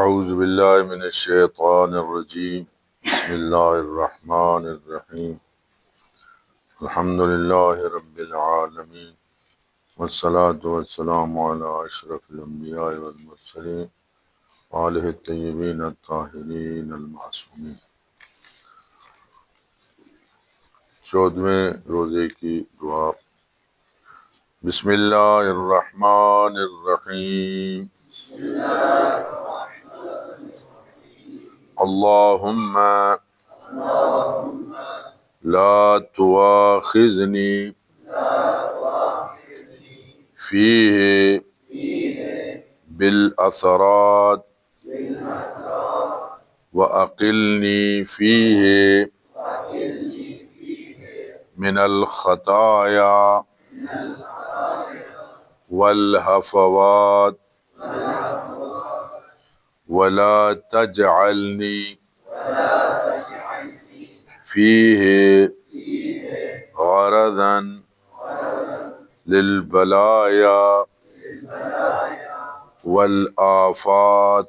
اعوذ باللہ من الشیطان الرجیم بسم اللہ الرحمن الرحیم الحمد للہ رب العالمین والصلاة والسلام علی اشرف الانبیاء والمرسلین وآلہ الطیبین الطاہرین المعصومین۔ 14ویں روزے کی دعا۔ بسم اللہ الرحمن الرحیم اللہم لا تواخذنی فیہ بالعثرات وأقلنی فیہ من الخطایا والہفوات ولا تجعلنی فیہ غرضا للبلایا والآفات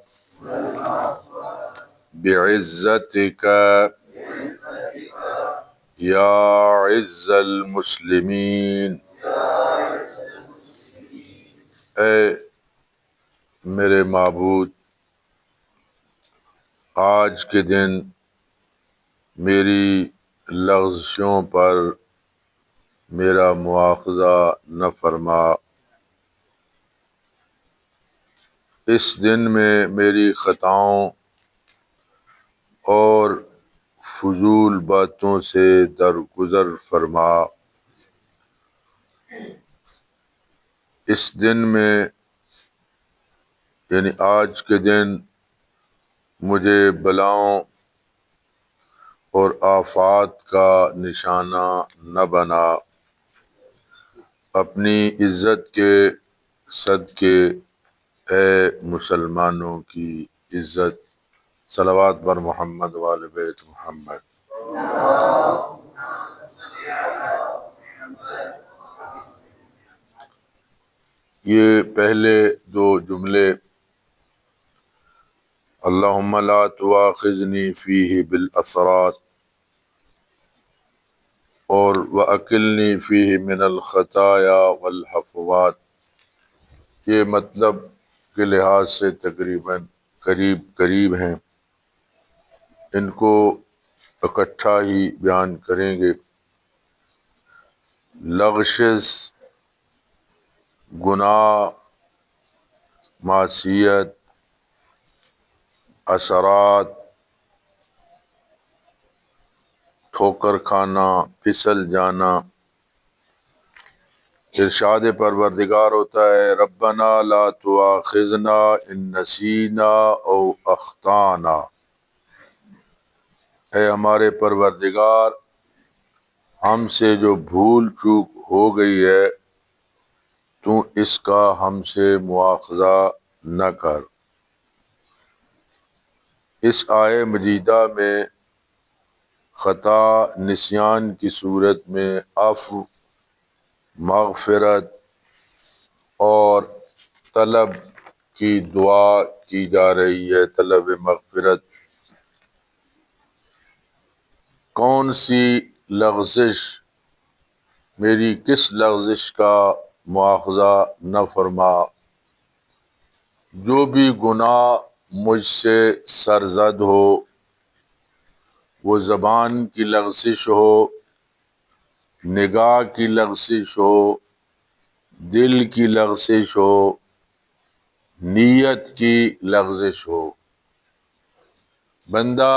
بعزتک یا عز المسلمین۔ اے میرے معبود، آج کے دن میری لغزشوں پر میرا مواخذہ نہ فرما۔ اس دن میں میری خطاؤں اور فضول باتوں سے درگزر فرما۔ اس دن میں یعنی آج کے دن مجھے بلاؤں اور آفات کا نشانہ نہ بنا۔ اپنی عزت کے صدقے اے مسلمانوں کی عزت، صلوات بر محمد وآل بیت محمد۔ یہ پہلے دو جملے اللہم لا تواخذنی فیہ بالعثرات اور وَأَقِلْنِي فِيهِ مِنَ الْخَطَايَا وَالْحَفَوَاتِ، یہ مطلب کے لحاظ سے تقریباً قریب ہیں، ان کو اکٹھا ہی بیان کریں گے۔ لغزش، گناہ، معصیت، اثرات، ٹھوکر کھانا، پھسل جانا۔ ارشاد پروردگار ہوتا ہے ربنا لا تواخذنا ان نسینا او اخطانا، اے ہمارے پروردگار، ہم سے جو بھول چوک ہو گئی ہے تو اس کا ہم سے مواخذہ نہ کر۔ اس آیے مجیدہ میں خطا نسیان کی صورت میں عفو، مغفرت اور طلب کی دعا کی جا رہی ہے، طلب مغفرت۔ کون سی لغزش، میری کس لغزش کا مواخذہ نہ فرما؟ جو بھی گناہ مجھ سے سرزد ہو، وہ زبان کی لغزش ہو، نگاہ کی لغزش ہو، دل کی لغزش ہو، نیت کی لغزش ہو۔ بندہ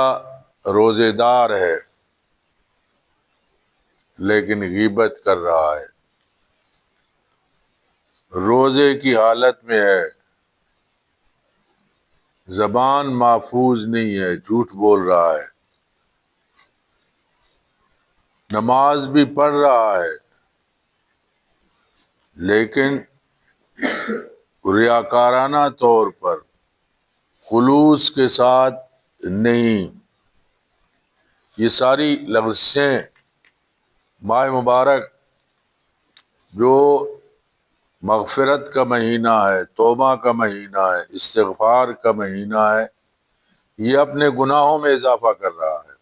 روزے دار ہے لیکن غیبت کر رہا ہے، روزے کی حالت میں ہے، زبان محفوظ نہیں ہے، جھوٹ بول رہا ہے، نماز بھی پڑھ رہا ہے لیکن ریاکارانہ طور پر، خلوص کے ساتھ نہیں۔ یہ ساری لغزشیں ماہ مبارک جو مغفرت کا مہینہ ہے، توبہ کا مہینہ ہے، استغفار کا مہینہ ہے، یہ اپنے گناہوں میں اضافہ کر رہا ہے۔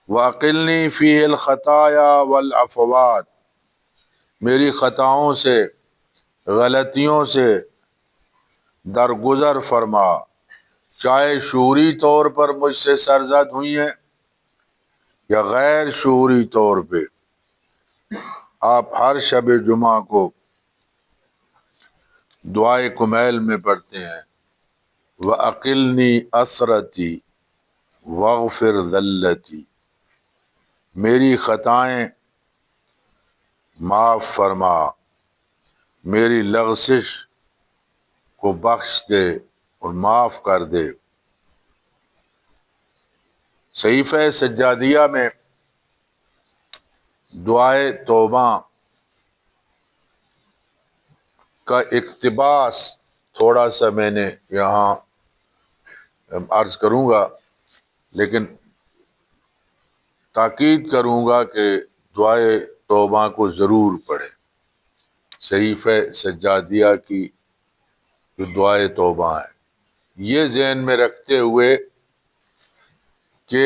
وَأَقِلْنِي فِيهِ الْخَطَايَا وَالْعَفْوَاتِ، میری خطاؤں سے، غلطیوں سے درگزر فرما، چاہے شعوری طور پر مجھ سے سرزد ہوئی ہیں یا غیر شعوری طور پہ۔ آپ ہر شب جمعہ کو دعائے کمیل میں پڑھتے ہیں وَأَقِلْنِي أَثْرَتِي وَاغْفِرْ ذَلَّتِي، میری خطائیں معاف فرما، میری لغزش کو بخش دے اور معاف کر دے۔ صحیفہ سجادیہ میں دعائے توبہ کا اقتباس تھوڑا سا میں نے یہاں عرض کروں گا، لیکن تاکید کروں گا کہ دعائے توبہ کو ضرور پڑھیں۔ صحیفہ سجادیہ کی جو دعائے توبہ ہے، یہ ذہن میں رکھتے ہوئے کہ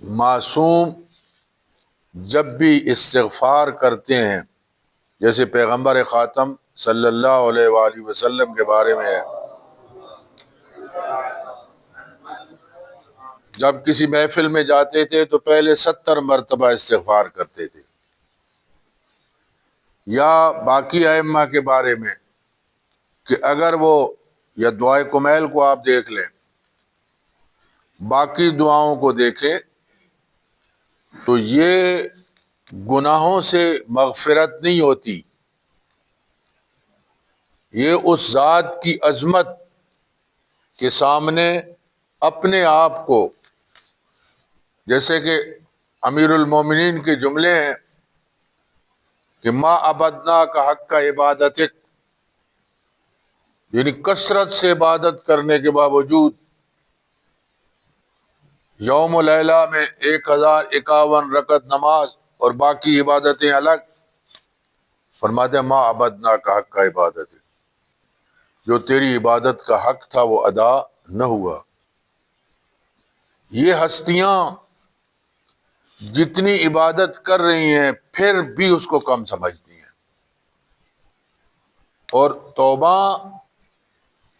معصوم جب بھی استغفار کرتے ہیں، جیسے پیغمبر خاتم صلی اللہ علیہ وآلہ وسلم کے بارے میں ہے، جب کسی محفل میں جاتے تھے تو پہلے 70 مرتبہ استغفار کرتے تھے۔ یا باقی ائمہ کے بارے میں کہ اگر وہ، یا دعائے کمیل کو آپ دیکھ لیں، باقی دعاؤں کو دیکھیں تو یہ گناہوں سے مغفرت نہیں ہوتی، یہ اس ذات کی عظمت کے سامنے اپنے آپ کو، جیسے کہ امیر المومنین کے جملے ہیں کہ ما عبدنا کا حق کا عبادتک، یعنی کثرت سے عبادت کرنے کے باوجود یوم و لیلہ میں 1051 رکعت نماز اور باقی عبادتیں الگ، فرماتے ہیں ما عبدنا کا حق کا عبادت، جو تیری عبادت کا حق تھا وہ ادا نہ ہوا۔ یہ ہستیاں جتنی عبادت کر رہی ہیں پھر بھی اس کو کم سمجھتی ہیں، اور توبہ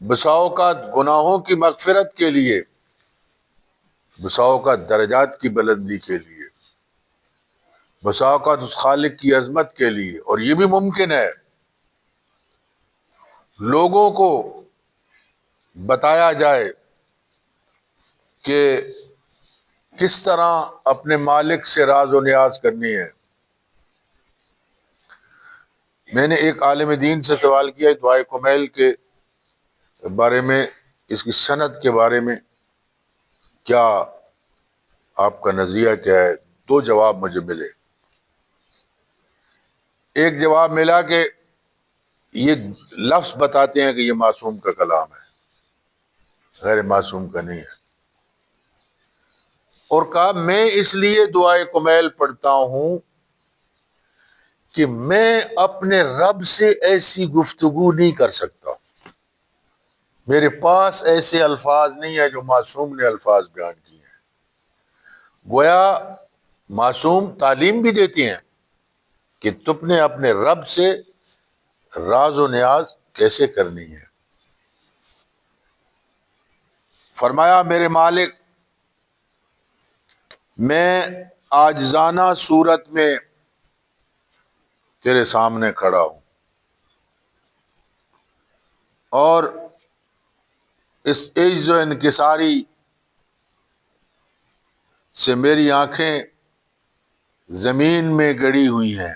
بسا اوقات گناہوں کی مغفرت کے لیے، بسا اوقات درجات کی بلندی کے لیے، بسا اوقات اس خالق کی عظمت کے لیے، اور یہ بھی ممکن ہے لوگوں کو بتایا جائے کہ کس طرح اپنے مالک سے راز و نیاز کرنی ہے۔ میں نے ایک عالم دین سے سوال کیا دعائے کمیل کے بارے میں، اس کی سند کے بارے میں کیا آپ کا نظریہ کیا ہے؟ 2 جواب مجھے ملے۔ ایک جواب ملا کہ یہ لفظ بتاتے ہیں کہ یہ معصوم کا کلام ہے، غیر معصوم کا نہیں ہے، اور کہا میں اس لیے دعائے کمیل پڑھتا ہوں کہ میں اپنے رب سے ایسی گفتگو نہیں کر سکتا، میرے پاس ایسے الفاظ نہیں ہیں جو معصوم نے الفاظ بیان کیے ہیں۔ گویا معصوم تعلیم بھی دیتی ہیں کہ تم نے اپنے رب سے راز و نیاز کیسے کرنی ہے۔ فرمایا میرے مالک، میں عاجزانہ صورت میں تیرے سامنے کھڑا ہوں، اور اس عجز و انکساری سے میری آنکھیں زمین میں گڑی ہوئی ہیں،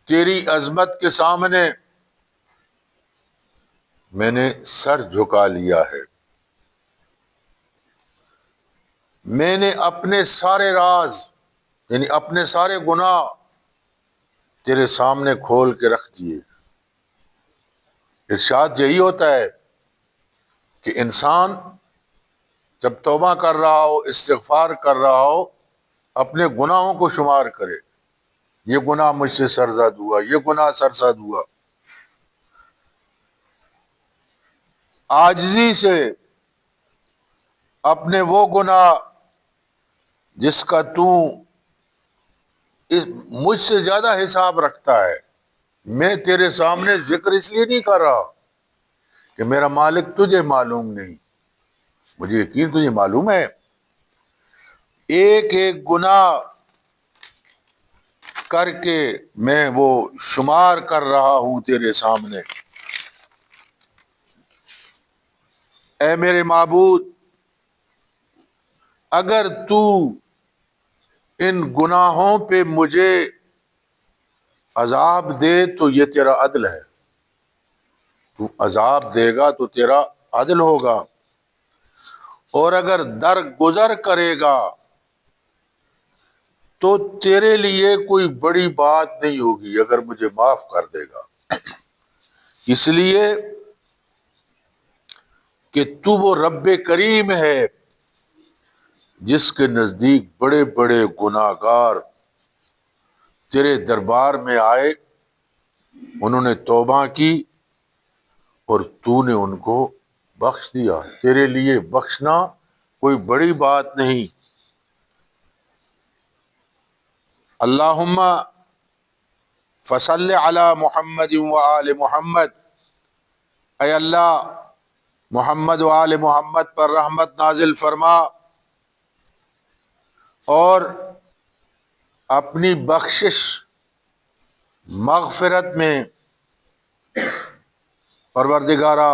تیری عظمت کے سامنے میں نے سر جھکا لیا ہے، میں نے اپنے سارے راز، یعنی اپنے سارے گناہ تیرے سامنے کھول کے رکھ دیے۔ ارشاد یہی ہوتا ہے کہ انسان جب توبہ کر رہا ہو، استغفار کر رہا ہو، اپنے گناہوں کو شمار کرے، یہ گناہ مجھ سے سرزد ہوا، یہ گناہ سرزد ہوا، عاجزی سے اپنے وہ گناہ جس کا تو مجھ سے زیادہ حساب رکھتا ہے، میں تیرے سامنے ذکر اس لیے نہیں کر رہا کہ میرا مالک تجھے معلوم نہیں، مجھے یقین تجھے معلوم ہے، ایک ایک گناہ کر کے میں وہ شمار کر رہا ہوں تیرے سامنے۔ اے میرے معبود، اگر تو ان گناہوں پہ مجھے عذاب دے تو یہ تیرا عدل ہے، تو عذاب دے گا تو تیرا عدل ہوگا، اور اگر درگزر کرے گا تو تیرے لیے کوئی بڑی بات نہیں ہوگی اگر مجھے معاف کر دے گا، اس لیے کہ تو وہ رب کریم ہے جس کے نزدیک بڑے بڑے گناہگار تیرے دربار میں آئے، انہوں نے توبہ کی اور تو نے ان کو بخش دیا، تیرے لیے بخشنا کوئی بڑی بات نہیں۔ اللہم فصل علی محمد وآل محمد، اے اللہ محمد و آل محمد پر رحمت نازل فرما اور اپنی بخشش مغفرت میں پروردگارہ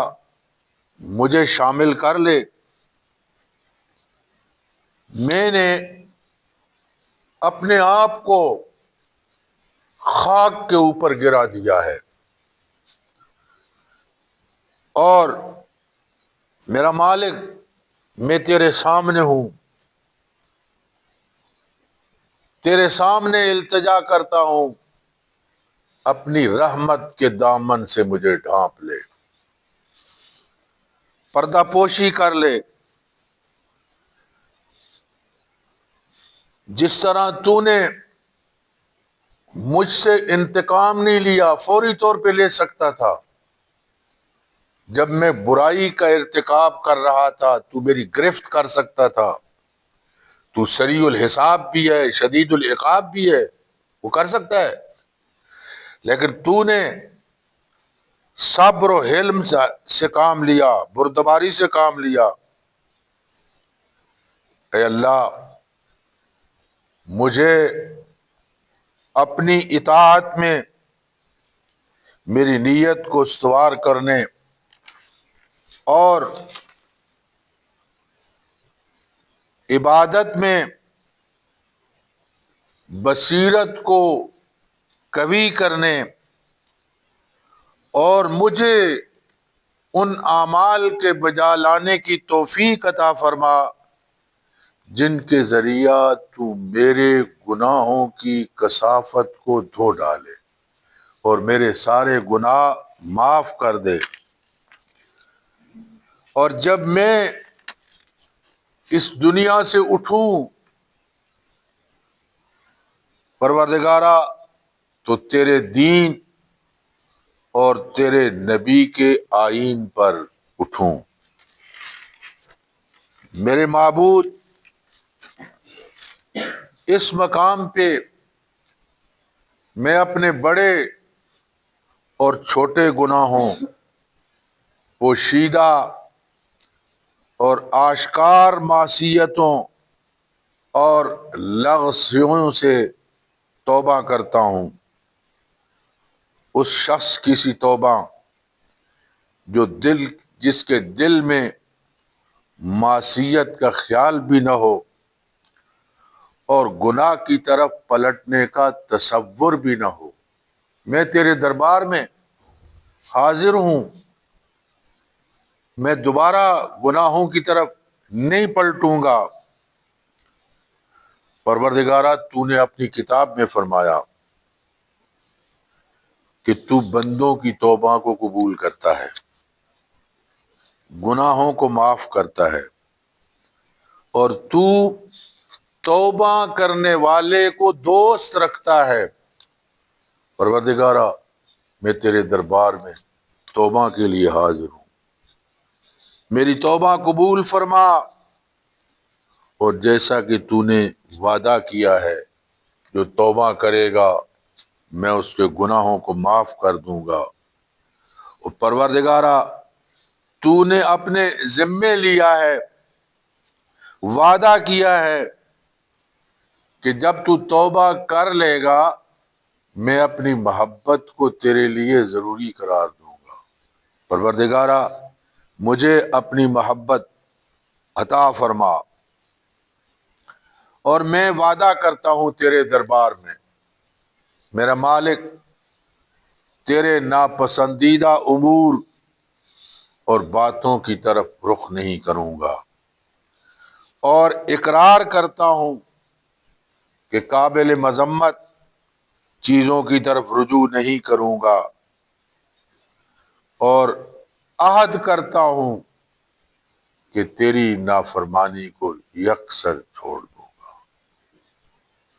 مجھے شامل کر لے، میں نے اپنے آپ کو خاک کے اوپر گرا دیا ہے، اور میرا مالک میں تیرے سامنے ہوں، تیرے سامنے التجا کرتا ہوں، اپنی رحمت کے دامن سے مجھے ڈھانپ لے، پردہ پوشی کر لے، جس طرح تو نے مجھ سے انتقام نہیں لیا، فوری طور پہ لے سکتا تھا، جب میں برائی کا ارتکاب کر رہا تھا تو میری گرفت کر سکتا تھا، تو سریع الحساب بھی ہے، شدید العقاب بھی ہے، وہ کر سکتا ہے، لیکن تو نے صبر و حلم سے کام لیا، بردباری سے کام لیا۔ اے اللہ مجھے اپنی اطاعت میں میری نیت کو استوار کرنے اور عبادت میں بصیرت کو قوی کرنے اور مجھے ان اعمال کے بجا لانے کی توفیق عطا فرما جن کے ذریعہ تو میرے گناہوں کی کثافت کو دھو ڈالے اور میرے سارے گناہ معاف کر دے، اور جب میں اس دنیا سے اٹھوں پروردگارہ تو تیرے دین اور تیرے نبی کے آئین پر اٹھوں۔ میرے معبود اس مقام پہ میں اپنے بڑے اور چھوٹے گناہوں، پوشیدہ اور آشکار معصیتوں اور لغزیوں سے توبہ کرتا ہوں، اس شخص کی سی توبہ جس کے دل میں معصیت کا خیال بھی نہ ہو اور گناہ کی طرف پلٹنے کا تصور بھی نہ ہو۔ میں تیرے دربار میں حاضر ہوں، میں دوبارہ گناہوں کی طرف نہیں پلٹوں گا۔ پروردگارہ تو نے اپنی کتاب میں فرمایا کہ تو بندوں کی توبہ کو قبول کرتا ہے، گناہوں کو معاف کرتا ہے، اور تو توبہ کرنے والے کو دوست رکھتا ہے۔ پروردگارا، میں تیرے دربار میں توبہ کے لیے حاضر ہوں، میری توبہ قبول فرما، اور جیسا کہ تو نے وعدہ کیا ہے جو توبہ کرے گا میں اس کے گناہوں کو معاف کر دوں گا۔ اور پروردگارا، تو نے اپنے ذمے لیا ہے، وعدہ کیا ہے کہ جب تو توبہ کر لے گا میں اپنی محبت کو تیرے لیے ضروری قرار دوں گا۔ پروردگارا، مجھے اپنی محبت عطا فرما، اور میں وعدہ کرتا ہوں تیرے دربار میں، میرا مالک، تیرے ناپسندیدہ امور اور باتوں کی طرف رخ نہیں کروں گا، اور اقرار کرتا ہوں کہ قابل مذمت چیزوں کی طرف رجوع نہیں کروں گا، اور عہد کرتا ہوں کہ تیری نافرمانی کو یکسر چھوڑ دوں گا۔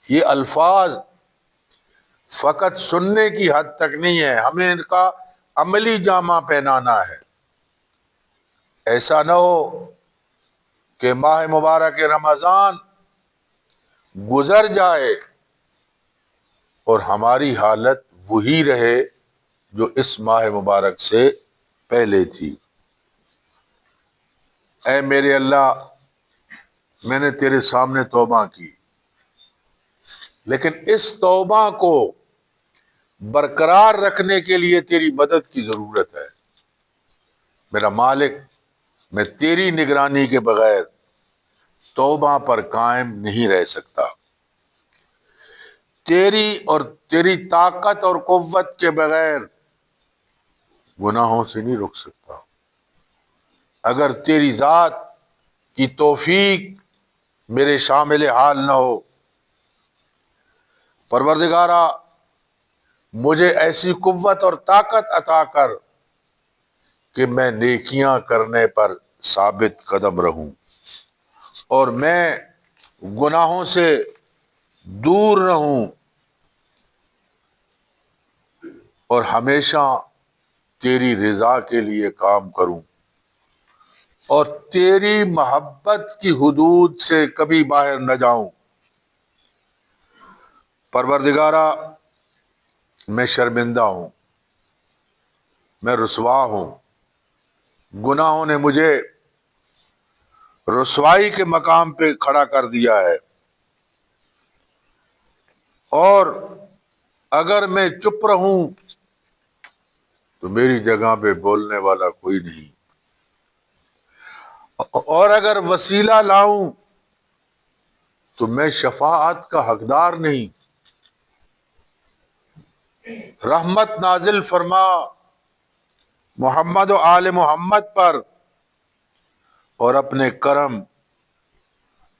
یہ الفاظ فقط سننے کی حد تک نہیں ہے، ہمیں ان کا عملی جامہ پہنانا ہے۔ ایسا نہ ہو کہ ماہ مبارک رمضان گزر جائے اور ہماری حالت وہی رہے جو اس ماہ مبارک سے پہلے تھی۔ اے میرے اللہ، میں نے تیرے سامنے توبہ کی، لیکن اس توبہ کو برقرار رکھنے کے لیے تیری مدد کی ضرورت ہے۔ میرا مالک، میں تیری نگرانی کے بغیر توبہ پر قائم نہیں رہ سکتا، تیری طاقت اور قوت کے بغیر گناہوں سے نہیں رک سکتا۔ اگر تیری ذات کی توفیق میرے شامل حال نہ ہو، پروردگارا مجھے ایسی قوت اور طاقت عطا کر کہ میں نیکیاں کرنے پر ثابت قدم رہوں، اور میں گناہوں سے دور رہوں، اور ہمیشہ تیری رضا کے لیے کام کروں، اور تیری محبت کی حدود سے کبھی باہر نہ جاؤں۔ پروردگارا، میں شرمندہ ہوں، میں رسوا ہوں، گناہوں نے مجھے رسوائی کے مقام پہ کھڑا کر دیا ہے، اور اگر میں چپ رہوں تو میری جگہ پہ بولنے والا کوئی نہیں، اور اگر وسیلہ لاؤں تو میں شفاعت کا حقدار نہیں۔ رحمت نازل فرما محمد و آل محمد پر، اور اپنے کرم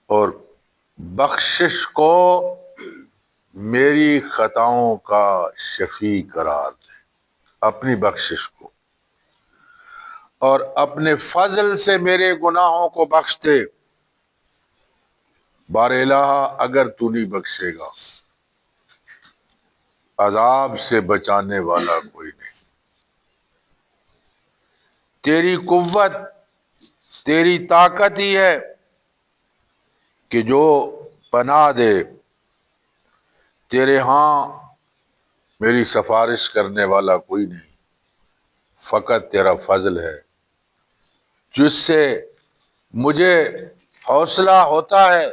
اور بخشش کو میری خطاؤں کا شفیع قرار دے، اپنی بخشش کو، اور اپنے فضل سے میرے گناہوں کو بخش دے۔ بار الہ، اگر تو نہیں بخشے گا عذاب سے بچانے والا کوئی نہیں۔ تیری قوت، تیری طاقت ہی ہے کہ جو پناہ دے، تیرے ہاں میری سفارش کرنے والا کوئی نہیں، فقط تیرا فضل ہے جس سے مجھے حوصلہ ہوتا ہے،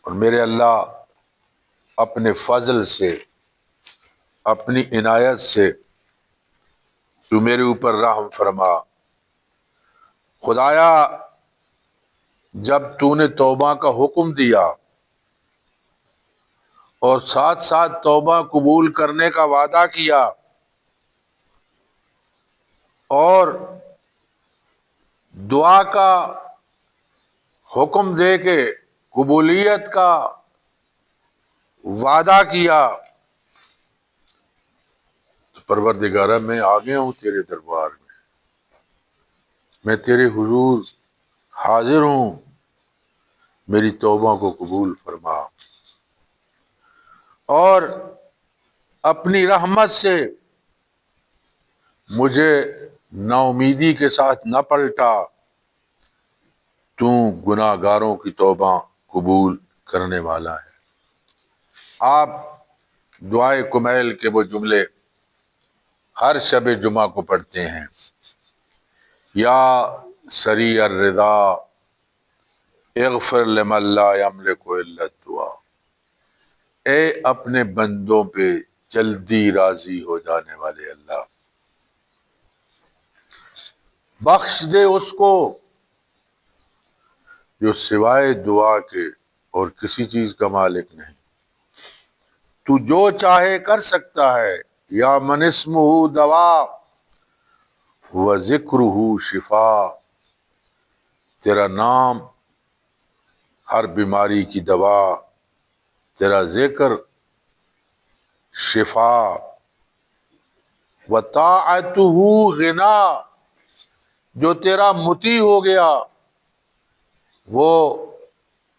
اور میرے اللہ اپنے فضل سے، اپنی عنایت سے تو میرے اوپر رحم فرما۔ خدایا، جب تو نے توبہ کا حکم دیا اور ساتھ ساتھ توبہ قبول کرنے کا وعدہ کیا، اور دعا کا حکم دے کے قبولیت کا وعدہ کیا، تو پروردگارہ میں آ گیا ہوں تیرے دربار میں تیرے حضور حاضر ہوں، میری توبہ کو قبول فرما اور اپنی رحمت سے مجھے نا امیدی کے ساتھ نہ پلٹا، تو گناہ گاروں کی توبہ قبول کرنے والا ہے۔ آپ دعائے کمیل کے وہ جملے ہر شب جمعہ کو پڑھتے ہیں، یا سریع الرضا اغفر لمن لا یملک الا الدعاء، اے اپنے بندوں پہ جلدی راضی ہو جانے والے اللہ، بخش دے اس کو جو سوائے دعا کے اور کسی چیز کا مالک نہیں۔ تو جو چاہے کر سکتا ہے، یا من اسمہ دوا و ذکرہ شفا، تیرا نام ہر بیماری کی دوا، تیرا ذکر شفا، و طاعتہ غنا، جو تیرا مطیع ہو گیا وہ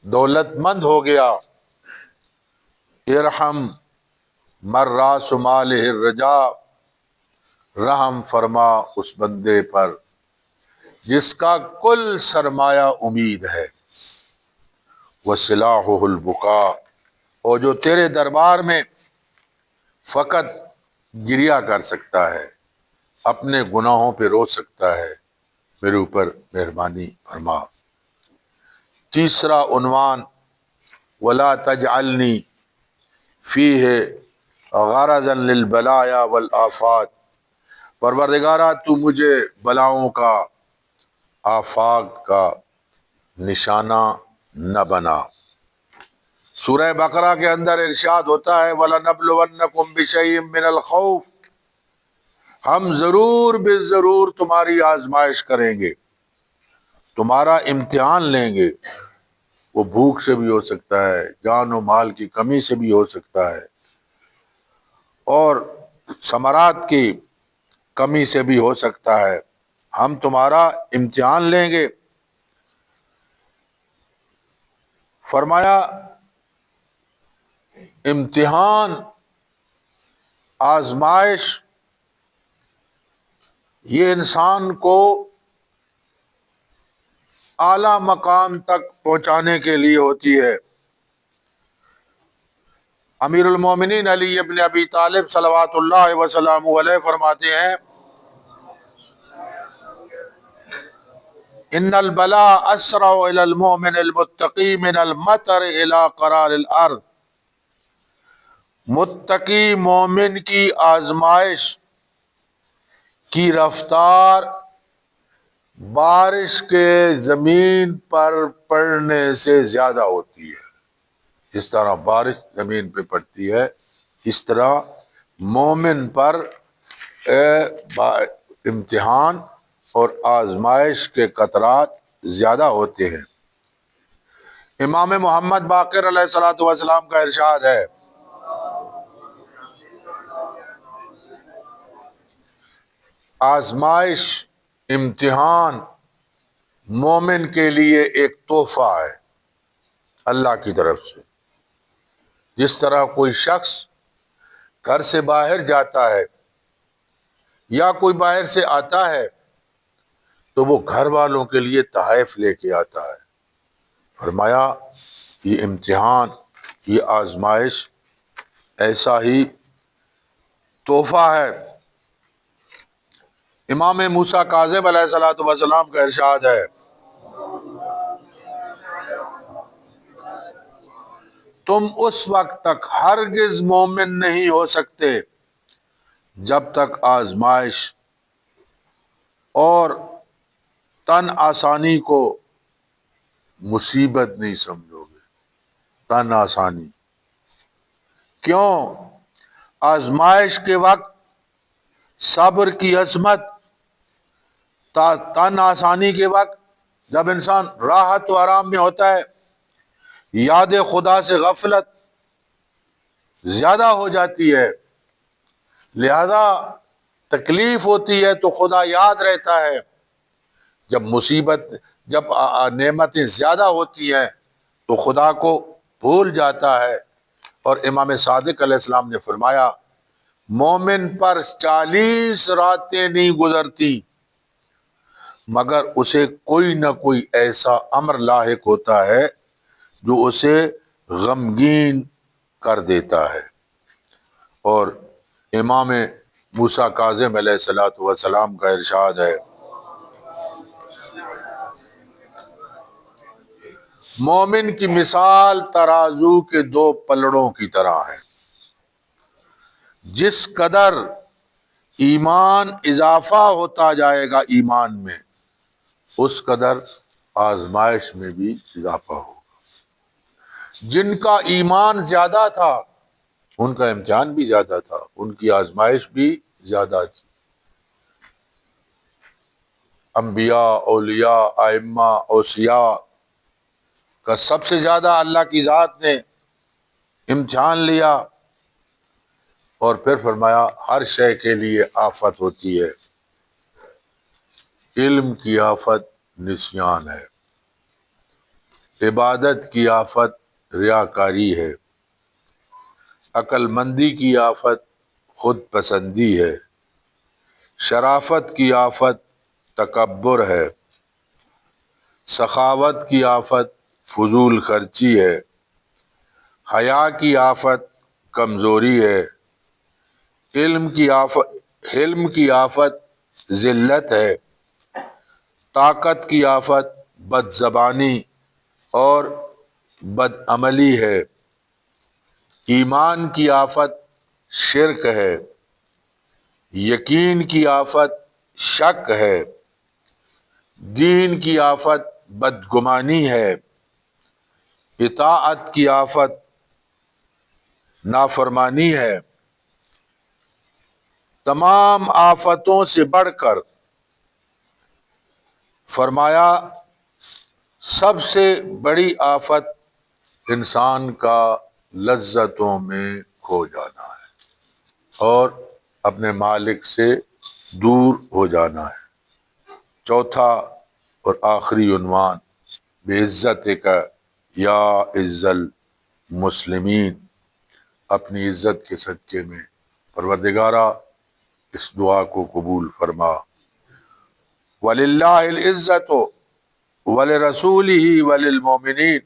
دولت مند ہو گیا۔ ارحم مر راس مالہ الرجا، رحم فرما اس بندے پر جس کا کل سرمایہ امید ہے۔ وسلاحہ البکا، اور جو تیرے دربار میں فقط گریا کر سکتا ہے، اپنے گناہوں پہ رو سکتا ہے، میرے اوپر مہربانی فرما۔ تیسرا عنوان، ولا تجعلنی فیہ غرضا للبلایا والآفات، پروردگارا تو مجھے بلاؤں کا، آفات کا نشانہ نہ بنا۔ سورہ بقرہ کے اندر ارشاد ہوتا ہے وَلَنَبْلُوَنَّكُمْ بِشَيْءٍ مِّنَ الْخَوْفِ، ہم ضرور بے ضرور تمہاری آزمائش کریں گے، تمہارا امتحان لیں گے۔ وہ بھوک سے بھی ہو سکتا ہے، جان و مال کی کمی سے بھی ہو سکتا ہے، اور ثمرات کی کمی سے بھی ہو سکتا ہے۔ ہم تمہارا امتحان لیں گے۔ فرمایا امتحان، آزمائش، یہ انسان کو اعلی مقام تک پہنچانے کے لیے ہوتی ہے۔ امیر المومنین علی ابن ابی طالب صلوات اللہ وسلامہ علیہ فرماتے ہیں ان البلاء اسرع الى المؤمن المتقی من المطر الى قرار الارض، متقی مومن کی آزمائش کی رفتار بارش کے زمین پر پڑنے سے زیادہ ہوتی ہے۔ جس طرح بارش زمین پہ پڑتی ہے، اس طرح مومن پر امتحان اور آزمائش کے قطرات زیادہ ہوتے ہیں۔ امام محمد باقر علیہ الصلوۃ والسلام کا ارشاد ہے آزمائش، امتحان مومن کے لیے ایک تحفہ ہے اللہ کی طرف سے۔ جس طرح کوئی شخص گھر سے باہر جاتا ہے یا کوئی باہر سے آتا ہے تو وہ گھر والوں کے لیے تحائف لے کے آتا ہے، فرمایا یہ امتحان، یہ آزمائش ایسا ہی تحفہ ہے۔ امام موسیٰ کاظم علیہ الصلوۃ والسلام کا ارشاد ہے تم اس وقت تک ہرگز مومن نہیں ہو سکتے جب تک آزمائش اور تن آسانی کو مصیبت نہیں سمجھو گے۔ تن آسانی کیوں؟ آزمائش کے وقت صبر کی عظمت، تن آسانی کے وقت جب انسان راحت و آرام میں ہوتا ہے، یاد خدا سے غفلت زیادہ ہو جاتی ہے، لہذا تکلیف ہوتی ہے تو خدا یاد رہتا ہے۔ جب مصیبت، جب نعمتیں زیادہ ہوتی ہیں تو خدا کو بھول جاتا ہے۔ اور امام صادق علیہ السلام نے فرمایا مومن پر 40 راتیں نہیں گزرتی مگر اسے کوئی نہ کوئی ایسا امر لاحق ہوتا ہے جو اسے غمگین کر دیتا ہے۔ اور امام موسیٰ کاظم علیہ الصلوۃ والسلام کا ارشاد ہے مومن کی مثال ترازو کے 2 پلڑوں کی طرح ہے، جس قدر ایمان اضافہ ہوتا جائے گا ایمان میں اس قدر آزمائش میں بھی اضافہ ہوگا۔ جن کا ایمان زیادہ تھا ان کا امتحان بھی زیادہ تھا، ان کی آزمائش بھی زیادہ تھی۔ انبیاء، اولیاء، ائمہ، اوصیاء کا سب سے زیادہ اللہ کی ذات نے امتحان لیا، اور پھر فرمایا ہر شے کے لیے آفت ہوتی ہے، علم کی آفت نسیان ہے، عبادت کی آفت ریاکاری ہے، عقل مندی کی آفت خود پسندی ہے، شرافت کی آفت تکبر ہے، سخاوت کی آفت فضول خرچی ہے، حیا کی آفت کمزوری ہے، حلم کی آفت ذلت ہے، طاقت کی آفت بد زبانی اور بد عملی ہے، ایمان کی آفت شرک ہے، یقین کی آفت شک ہے، دین کی آفت بدگمانی ہے، اطاعت کی آفت نافرمانی ہے۔ تمام آفتوں سے بڑھ کر فرمایا سب سے بڑی آفت انسان کا لذتوں میں کھو جانا ہے اور اپنے مالک سے دور ہو جانا ہے۔ چوتھا اور آخری عنوان بعزت کا یا عز المسلمین، اپنی عزت کے صدقے میں پروردگارہ اس دعا کو قبول فرما۔ وَلِلَّهِ الْعِزَّةُ وَلِرَسُولِهِ وَلِلْمُؤْمِنِينَ،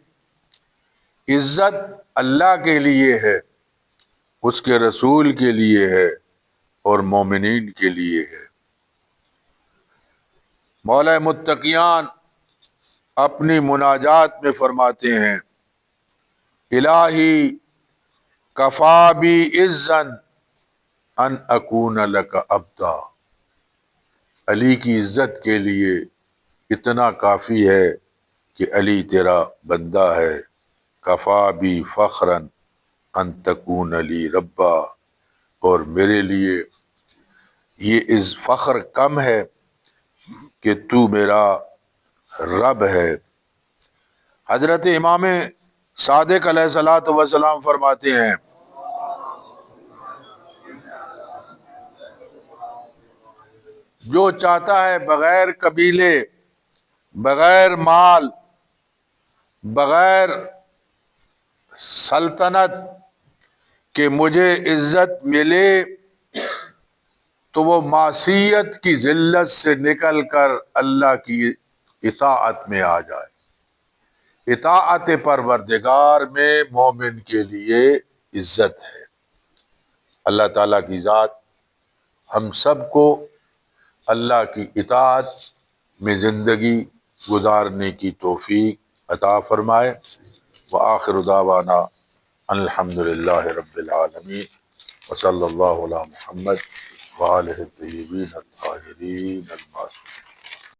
عزت اللہ کے لیے ہے، اس کے رسول کے لیے ہے اور مومنین کے لیے ہے۔ مولا متقیان اپنی مناجات میں فرماتے ہیں الہی کفا بی عزا ان اکون لک عبدا، علی کی عزت کے لیے اتنا کافی ہے کہ علی تیرا بندہ ہے۔ کفا بی فخرا ان تکون لی ربا، اور میرے لیے یہ فخر کم ہے کہ تو میرا رب ہے۔ حضرت امام صادق علیہ الصلوۃ والسلام فرماتے ہیں جو چاہتا ہے بغیر قبیلے، بغیر مال، بغیر سلطنت کہ مجھے عزت ملے تو وہ معصیت کی ذلت سے نکل کر اللہ کی اطاعت میں آ جائے۔ اطاعت پروردگار میں مومن کے لیے عزت ہے۔ اللہ تعالیٰ کی ذات ہم سب کو اللہ کی اطاعت میں زندگی گزارنے کی توفیق عطا فرمائے۔ وآخر دعوانا الحمدللہ رب العالمین، وصلی اللہ علی محمد وآلہ الطیبین الطاہرین المعصومین۔